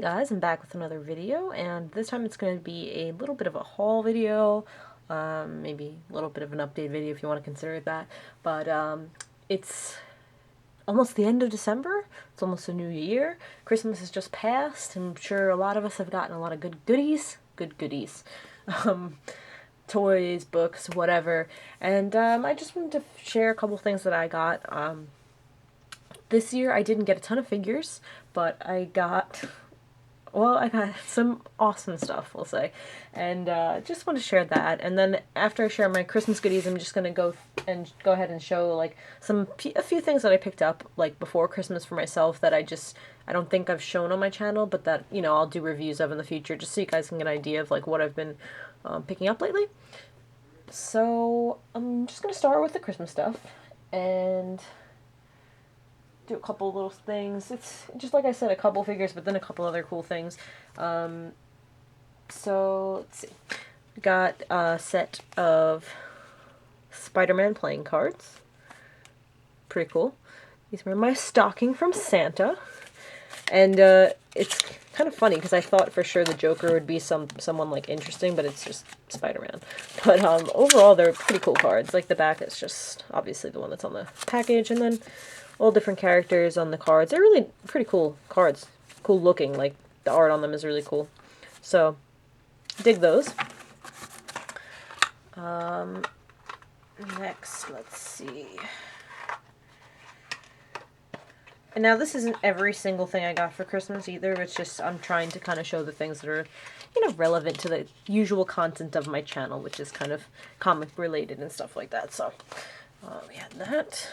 guys, I'm back with another video, and this time it's going to be a little bit of a haul video, maybe a little bit of an update video if you want to consider it that, but it's almost the end of December, it's almost a new year, Christmas has just passed, and I'm sure a lot of us have gotten a lot of good goodies, toys, books, whatever, and I just wanted to share a couple things that I got. This year I didn't get a ton of figures, but I got some awesome stuff, we'll say, and just want to share that. And then after I share my Christmas goodies, I'm just gonna go ahead and show like a few things that I picked up like before Christmas for myself that I don't think I've shown on my channel, but that I'll do reviews of in the future, just so you guys can get an idea of like what I've been picking up lately. So I'm just gonna start with the Christmas stuff and do a couple little things. It's just like I said, a couple figures, but then a couple other cool things. So let's see. Got a set of Spider-Man playing cards. Pretty cool. These were my stocking from Santa, and it's kind of funny because I thought for sure the Joker would be someone like interesting, but it's just Spider-Man. But overall, they're pretty cool cards. Like the back is just obviously the one that's on the package, and then all different characters on the cards. They're really pretty cool cards. Cool looking, like the art on them is really cool. So, dig those. Next, let's see. And now this isn't every single thing I got for Christmas either. It's just I'm trying to kind of show the things that are, relevant to the usual content of my channel, which is kind of comic related and stuff like that. So, we had that.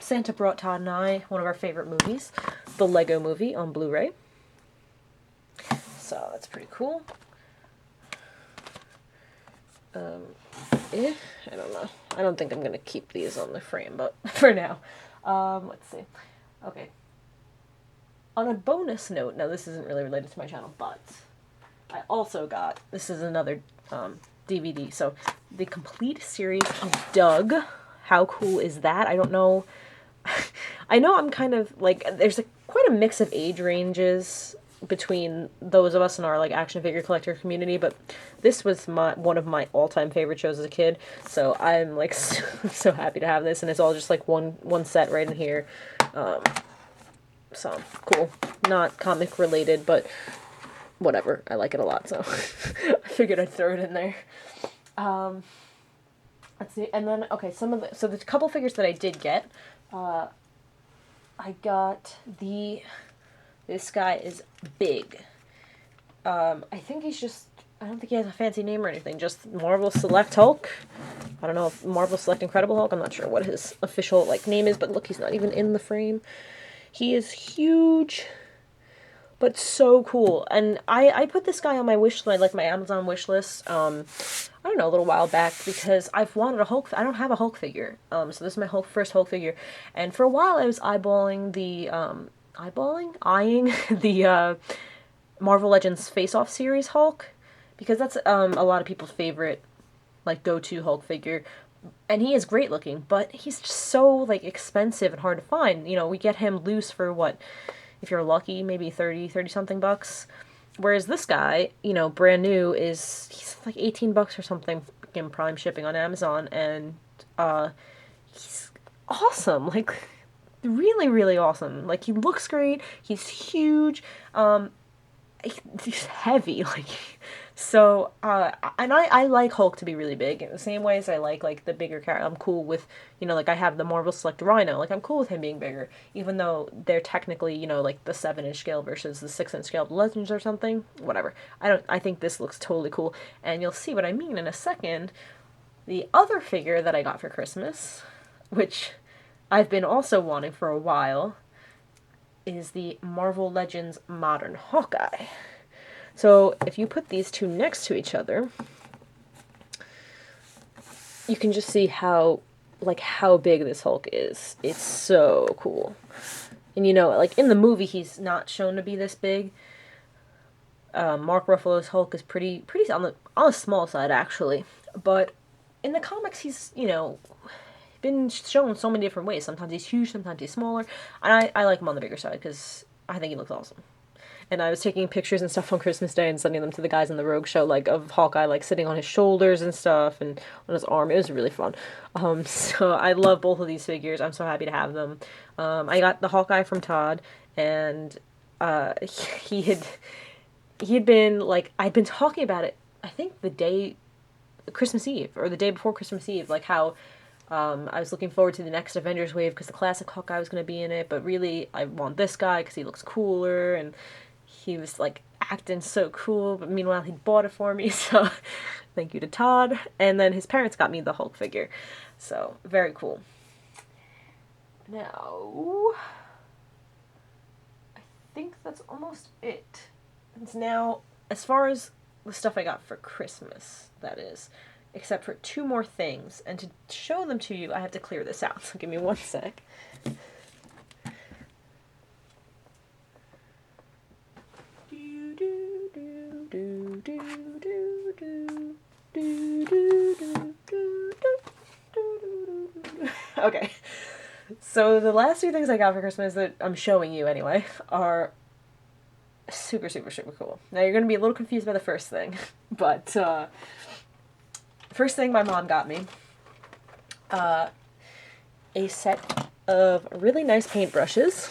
Santa brought Todd and I one of our favorite movies, the Lego Movie on Blu-ray. So that's pretty cool. I don't know. I don't think I'm gonna keep these on the frame, but for now. Let's see. Okay. On a bonus note, now this isn't really related to my channel, but I also got, this is another DVD, so the complete series of Doug. How cool is that? I don't know. I know I'm kind of like, there's quite a mix of age ranges between those of us in our like action figure collector community, but this was one of my all-time favorite shows as a kid, so I'm like so happy to have this, and it's all just like one set right in here. So cool. Not comic related, but whatever. I like it a lot, so I figured I'd throw it in there. Let's see, and then, okay, so the couple figures that I did get, I got this guy is big. I think he's just, I don't think he has a fancy name or anything, just Marvel Select Hulk. I don't know if Marvel Select Incredible Hulk, I'm not sure what his official, like, name is, but look, he's not even in the frame. He is huge, but so cool. And I put this guy on my wish list, like my Amazon wish list, I don't know, a little while back, because I've wanted a Hulk. I don't have a Hulk figure. So this is my first Hulk figure. And for a while I was eyeing the Marvel Legends Face Off series Hulk, because that's a lot of people's favorite, like, go-to Hulk figure. And he is great looking, but he's just so, like, expensive and hard to find. We get him loose for what, if you're lucky, maybe 30 something bucks. Whereas this guy, brand new, he's like 18 bucks or something in Prime shipping on Amazon, and he's awesome. Like, really, really awesome. Like, he looks great. He's huge. He's heavy. Like, so, and I like Hulk to be really big in the same ways I like the bigger character. I'm cool with, like I have the Marvel Select Rhino. Like, I'm cool with him being bigger, even though they're technically, like the 7-inch scale versus the 6-inch scale of Legends or something. Whatever. I think this looks totally cool, and you'll see what I mean in a second. The other figure that I got for Christmas, which I've been also wanting for a while, is the Marvel Legends Modern Hawkeye. So if you put these two next to each other, you can just see how big this Hulk is. It's so cool. And like in the movie, he's not shown to be this big. Mark Ruffalo's Hulk is pretty on the small side, actually. But in the comics, he's, been shown so many different ways. Sometimes he's huge, sometimes he's smaller. And I like him on the bigger side, because I think he looks awesome. And I was taking pictures and stuff on Christmas Day and sending them to the guys in the Rogue Show, like of Hawkeye, like sitting on his shoulders and stuff, and on his arm. It was really fun. So I love both of these figures. I'm so happy to have them. I got the Hawkeye from Todd, and he had been like, I'd been talking about it. I think the day Christmas Eve or the day before Christmas Eve, like how I was looking forward to the next Avengers wave because the classic Hawkeye was going to be in it, but really I want this guy because he looks cooler, and he was like acting so cool, but meanwhile he bought it for me, so thank you to Todd. And then his parents got me the Hulk figure, so very cool. Now, I think that's almost it. It's now, as far as the stuff I got for Christmas, that is, except for 2 more things, and to show them to you, I have to clear this out, so give me 1 sec. Okay, so the last 2 things I got for Christmas that I'm showing you anyway are super, super, super cool. Now you're going to be a little confused by the first thing, but first thing my mom got me, a set of really nice paintbrushes,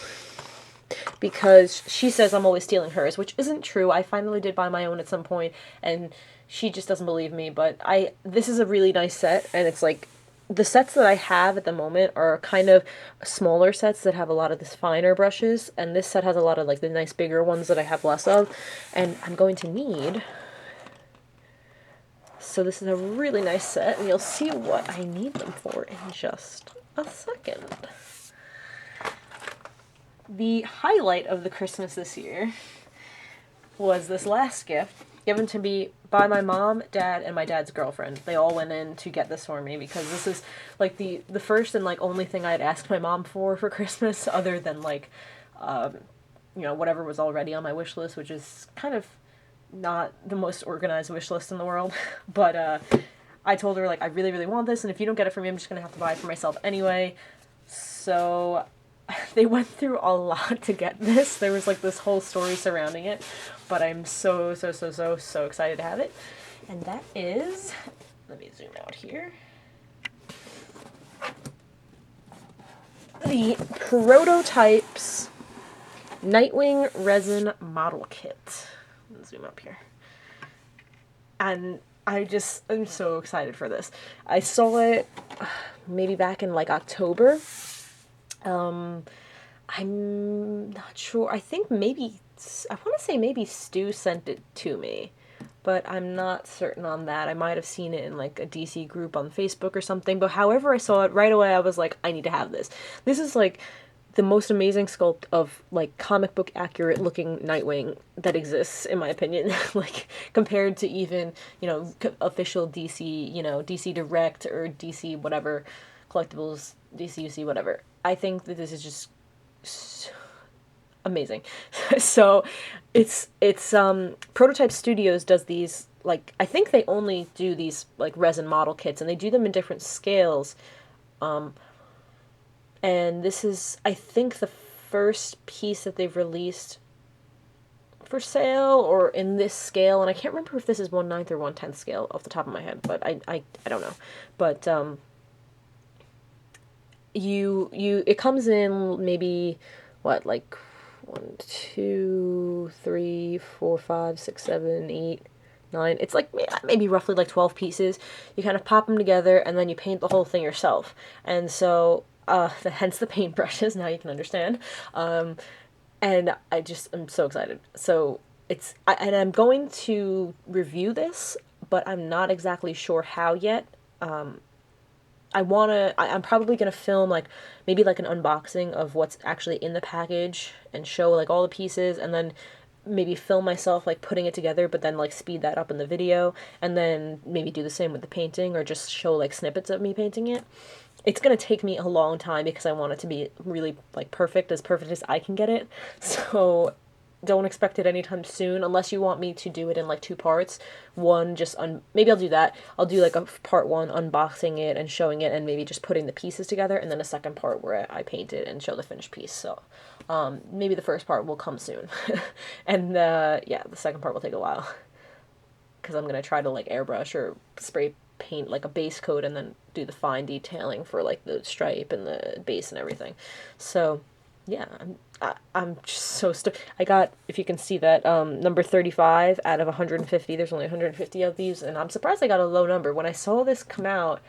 because she says I'm always stealing hers, which isn't true. I finally did buy my own at some point, and she just doesn't believe me, but this is a really nice set, and it's like, the sets that I have at the moment are kind of smaller sets that have a lot of this finer brushes, and this set has a lot of like the nice bigger ones that I have less of, and I'm going to need, so this is a really nice set, and you'll see what I need them for in just a second. The highlight of the Christmas this year was this last gift given to me by my mom, dad, and my dad's girlfriend. They all went in to get this for me because this is like the first and like only thing I'd asked my mom for Christmas, other than like whatever was already on my wish list, which is kind of not the most organized wish list in the world. But I told her, like, I really, really want this, and if you don't get it for me, I'm just gonna have to buy it for myself anyway. So they went through a lot to get this. There was like this whole story surrounding it, but I'm so excited to have it. And that is, let me zoom out here, the Prototypes Nightwing Resin Model Kit. Let's zoom up here. And I'm so excited for this. I saw it maybe back in like October. I'm not sure. I think maybe, I want to say maybe Stu sent it to me, but I'm not certain on that. I might have seen it in like a DC group on Facebook or something, but however I saw it, right away I was like, I need to have this. This is like the most amazing sculpt of like comic book accurate looking Nightwing that exists, in my opinion. Like compared to even, official DC, DC Direct or DC whatever, collectibles, DCUC, whatever. I think that this is just amazing. So it's Prototype Studios does these, like, I think they only do these like resin model kits, and they do them in different scales. And this is, I think, the first piece that they've released for sale or in this scale, and I can't remember if this is 1/9 or 1/10 scale off the top of my head, but I don't know. But it comes in maybe what, like 1, 2, 3, 4, 5, 6, 7, 8, 9. It's like maybe roughly like 12 pieces. You kind of pop them together and then you paint the whole thing yourself. And so hence the paintbrushes. Now you can understand. And I'm so excited. So I'm going to review this, but I'm not exactly sure how yet. I'm probably going to film like maybe like an unboxing of what's actually in the package and show like all the pieces, and then maybe film myself like putting it together, but then like speed that up in the video, and then maybe do the same with the painting, or just show like snippets of me painting it. It's going to take me a long time because I want it to be really like perfect as I can get it. So don't expect it anytime soon, unless you want me to do it in like 2 parts. One, maybe I'll do that. I'll do like a part 1 unboxing it and showing it and maybe just putting the pieces together, and then a second part where I paint it and show the finished piece. So Maybe the first part will come soon. And, yeah, the second part will take a while. Because I'm going to try to, like, airbrush or spray paint, like, a base coat and then do the fine detailing for, like, the stripe and the base and everything. So, yeah, I'm just so I got, if you can see that, number 35 out of 150. There's only 150 of these, and I'm surprised I got a low number. When I saw this come out,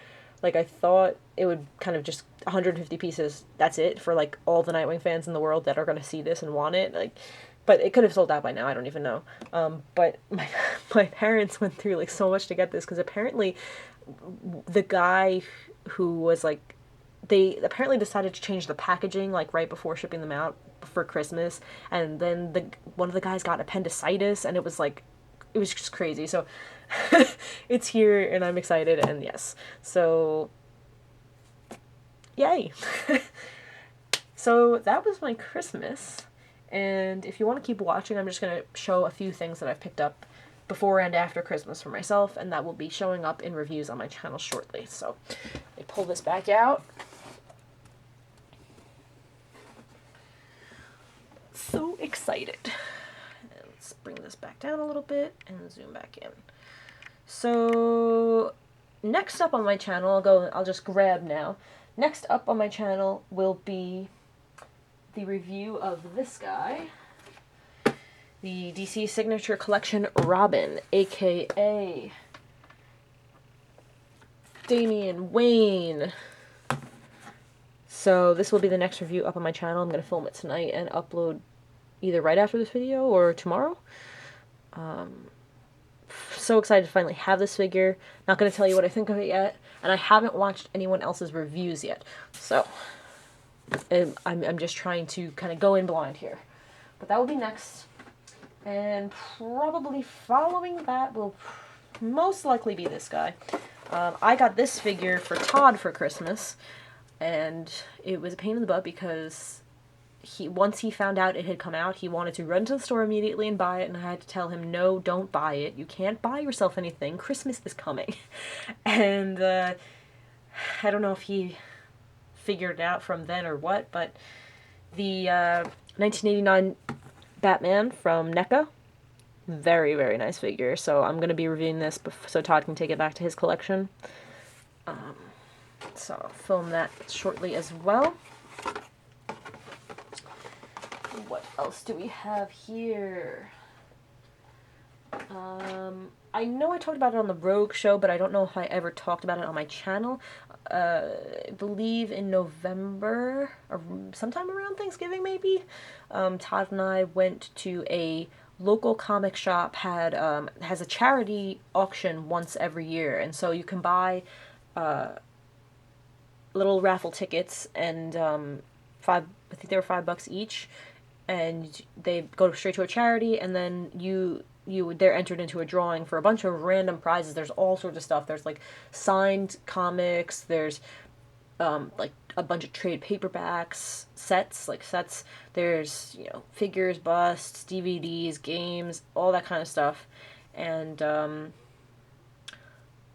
like, I thought it would kind of just 150 pieces. That's it for, like, all the Nightwing fans in the world that are going to see this and want it. Like, but it could have sold out by now. I don't even know. But my parents went through, like, so much to get this, because apparently the guy who was, like, they apparently decided to change the packaging, like, right before shipping them out for Christmas, and then one of the guys got appendicitis, and it was like, it was just crazy. So it's here, and I'm excited, and yes, so yay. So that was my Christmas, and if you want to keep watching, I'm just going to show a few things that I've picked up before and after Christmas for myself, and that will be showing up in reviews on my channel shortly. So let me pull this back out. So excited. Let's bring this back down a little bit and zoom back in. So next up on my channel, I'll just grab now. Next up on my channel will be the review of this guy, the DC Signature Collection Robin, aka Damian Wayne. So this will be the next review up on my channel. I'm going to film it tonight and upload either right after this video or tomorrow. So excited to finally have this figure. Not going to tell you what I think of it yet, and I haven't watched anyone else's reviews yet. So I'm just trying to kind of go in blind here. But that will be next. And probably following that will most likely be this guy. I got this figure for Todd for Christmas, and it was a pain in the butt because once he found out it had come out, he wanted to run to the store immediately and buy it, and I had to tell him, no, don't buy it. You can't buy yourself anything. Christmas is coming. And I don't know if he figured it out from then or what, but the 1989 Batman from NECA, very, very nice figure. So I'm going to be reviewing this so Todd can take it back to his collection. So I'll film that shortly as well. What else do we have here? I know I talked about it on the Rogue show, but I don't know if I ever talked about it on my channel. I believe in November, or sometime around Thanksgiving maybe, Todd and I went to a local comic shop, has a charity auction once every year, and so you can buy little raffle tickets, and I think they were $5 each, and they go straight to a charity, and then they're entered into a drawing for a bunch of random prizes. There's all sorts of stuff. There's like signed comics, there's like a bunch of trade paperbacks, sets, there's, figures, busts, DVDs, games, all that kind of stuff. And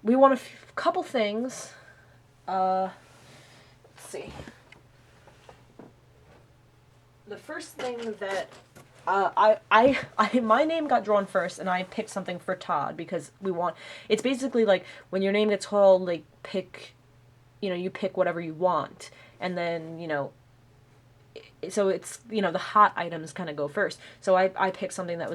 we won a couple things. Let's see. The first thing that my name got drawn first, and I picked something for Todd because it's basically like when your name gets called, like, you pick whatever you want, and then, so it's, the hot items kind of go first. So I picked something that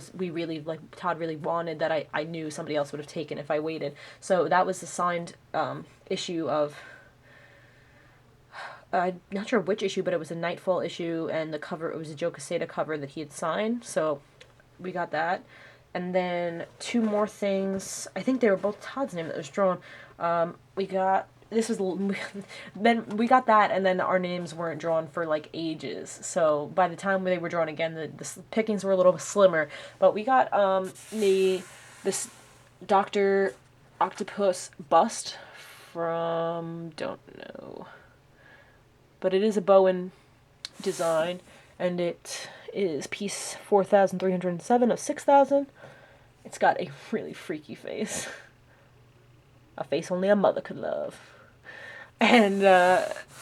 Todd really wanted, that I knew somebody else would have taken if I waited. So that was the signed issue of, I'm not sure which issue, but it was a Nightfall issue, and it was a Joe Quesada cover that he had signed, so we got that. And then two more things, I think they were both Todd's name that was drawn. Then we got that, and then our names weren't drawn for, like, ages, so by the time they were drawn again, the pickings were a little slimmer. But we got this Dr. Octopus bust from, don't know, but it is a Bowen design, and it is piece 4,307 of 6,000. It's got a really freaky face. A face only a mother could love. And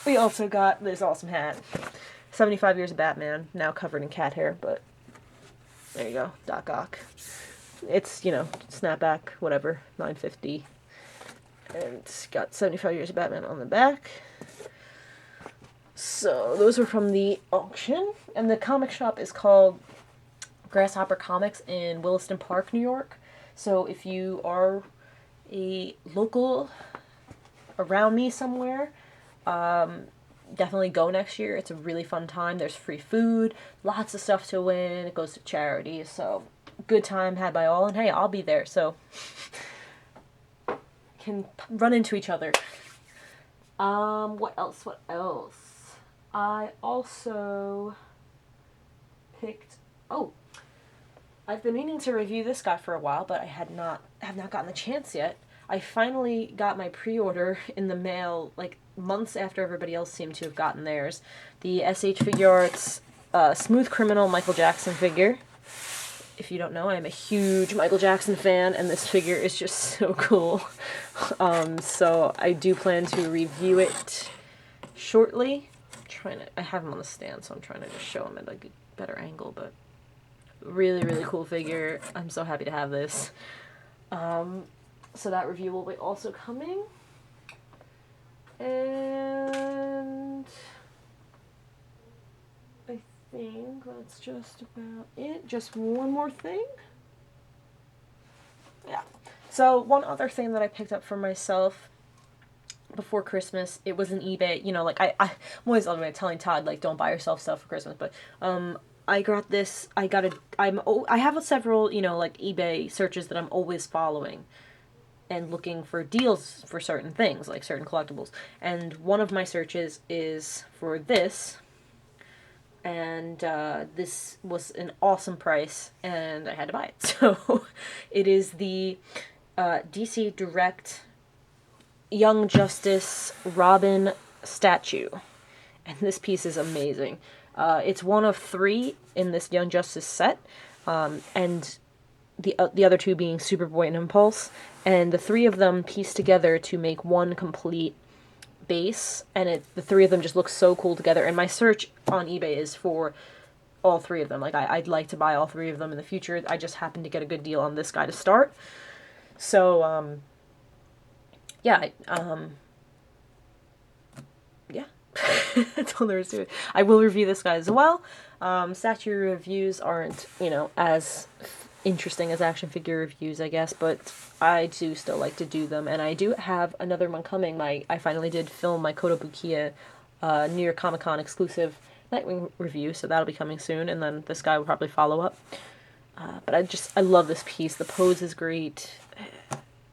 we also got this awesome hat. 75 Years of Batman, now covered in cat hair, but there you go, Doc Ock. It's, you know, snapback, whatever, 950. And it's got 75 Years of Batman on the back. So those were from the auction. And the comic shop is called Grasshopper Comics in Williston Park, New York. So if you are a local around me somewhere, definitely go next year. It's a really fun time. There's free food, lots of stuff to win. It goes to charity. So good time had by all. And hey, I'll be there. So can run into each other. What else? I also picked... Oh, I've been meaning to review this guy for a while, but I have not gotten the chance yet. I finally got my pre-order in the mail, like, months after everybody else seemed to have gotten theirs. The SH Figuarts Smooth Criminal Michael Jackson figure. If you don't know, I'm a huge Michael Jackson fan, and this figure is just so cool. So I do plan to review it shortly. I have him on the stand, so I'm trying to just show him at a better angle, but really, really cool figure. I'm so happy to have this. So that review will be also coming. And I think that's just about it. Just one more thing. Yeah. So one other thing that I picked up for myself before Christmas, it was an eBay, you know, like I'm always telling Todd, like, don't buy yourself stuff for Christmas, but I got this, I have several, you know, like, eBay searches that I'm always following and looking for deals for certain things, like certain collectibles, and one of my searches is for this, and this was an awesome price, and I had to buy it. So it is the DC Direct Young Justice Robin statue, and this piece is amazing. It's one of 3 in this Young Justice set, and the other 2 being Superboy and Impulse, and the 3 of them pieced together to make one complete base, and the 3 of them just look so cool together. And my search on eBay is for all 3 of them. Like, I'd like to buy all 3 of them in the future. I just happened to get a good deal on this guy to start. So, yeah, yeah, that's all there is to it. I will review this guy as well. Statue reviews aren't, you know, as interesting as action figure reviews, I guess, but I do still like to do them, and I do have another one coming. I finally did film my Kotobukiya New York Comic Con exclusive Nightwing review, so that'll be coming soon, and then this guy will probably follow up. But I love this piece. The pose is great.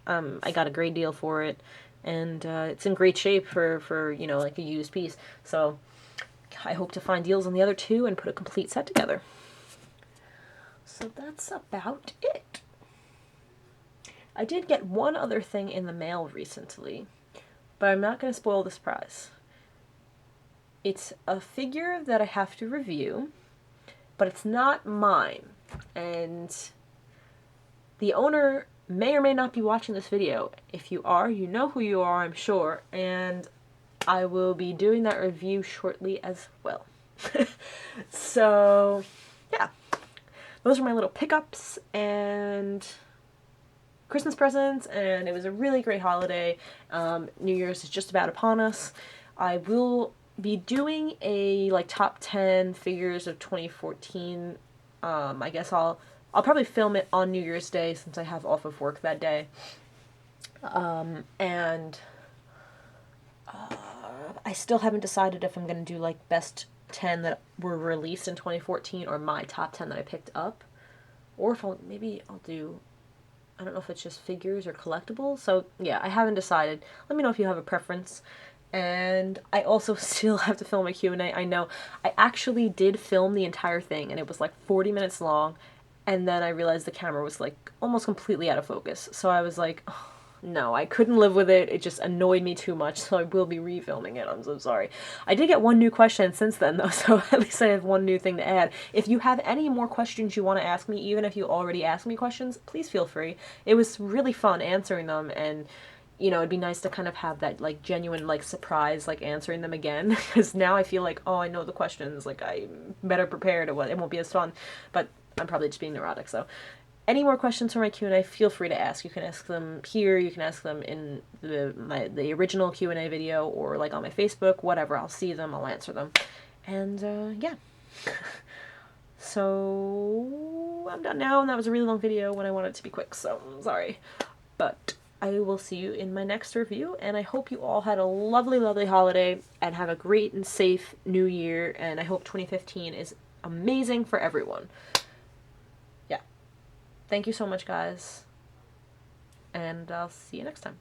I got a great deal for it, and it's in great shape for you know, like a used piece. So I hope to find deals on the other 2 and put a complete set together. So that's about it. I did get one other thing in the mail recently, but I'm not going to spoil the surprise. It's a figure that I have to review, but it's not mine, and the owner may or may not be watching this video. If you are, you know who you are, I'm sure, and I will be doing that review shortly as well. So, yeah. Those are my little pickups and Christmas presents, and it was a really great holiday. New Year's is just about upon us. I will be doing a, like, top 10 figures of 2014. I guess I'll probably film it on New Year's Day since I have off of work that day. And I still haven't decided if I'm going to do, like, best 10 that were released in 2014 or my top 10 that I picked up. Or if maybe I'll do, I don't know if it's just figures or collectibles. So, yeah, I haven't decided. Let me know if you have a preference. And I also still have to film a Q&A. I know. I actually did film the entire thing, and it was like 40 minutes long. And then I realized the camera was like almost completely out of focus. So I was like, oh, no, I couldn't live with it. It just annoyed me too much. So I will be refilming it. I'm so sorry. I did get one new question since then, though. So at least I have one new thing to add. If you have any more questions you want to ask me, even if you already asked me questions, please feel free. It was really fun answering them, and you know, it'd be nice to kind of have that like genuine like surprise like answering them again, because now I feel like, oh, I know the questions, like I'm better prepared, it won't be as fun. But I'm probably just being neurotic. So any more questions for my Q&A, feel free to ask. You can ask them here, you can ask them in the original Q&A video, or like on my Facebook, whatever. I'll see them, I'll answer them. And yeah. So I'm done now, and that was a really long video when I wanted it to be quick, so I'm sorry. But I will see you in my next review, and I hope you all had a lovely, lovely holiday, and have a great and safe new year, and I hope 2015 is amazing for everyone. Yeah. Thank you so much, guys, and I'll see you next time.